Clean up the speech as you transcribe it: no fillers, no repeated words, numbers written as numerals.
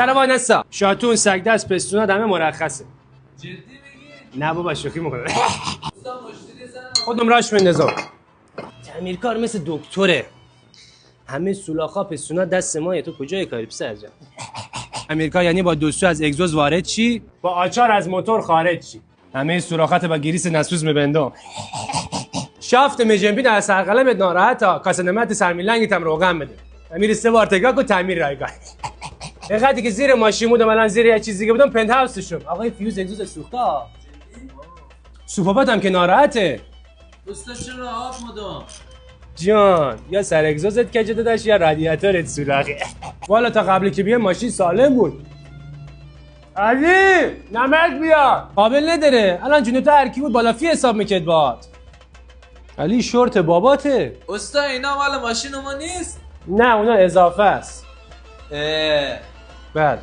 سر وای نسا شاتون سگ دست پستونا دمه مرخصه. جدی میگی؟ نه بابا شوخی میکنه. خودم راش بندازم. تعمیرکار مثل دکتره. همه سولاخا پستونا دست ماه. تو کجای کاری پسر جان؟ تعمیرکار یعنی با دوستو از اگزوز وارد چی، با آچار از موتور خارج چی. همه سوراخات با گریس نسوز میبندم. شافت مجنبی در سرقلمت ناراحته، کاسنمت سرمیلنگیت هم روغن بده. امیر 3 بار تکرار کن تعمیر رایگان. اینقدری که زیر ماشین بودم الان زیر یه چیز دیگه بودم پنت هاوس شدم. آقای فیوز اگزوز سوخته. سوپاپات هم که ناراحته. دوستاش چرا آب مدام؟ جان یا سر اگزوزت کجه داشت یا رادیاتورت سوراخه. والا تا قبل که بیام ماشین سالم بود. علی نمک بیا. قابل نداره. الان جون تو هر کی بود بالا فی حساب میکرد باهات. علی شورت باباته. استا اینا مال ماشین ما نیست؟ نه اونا اضافه است. بله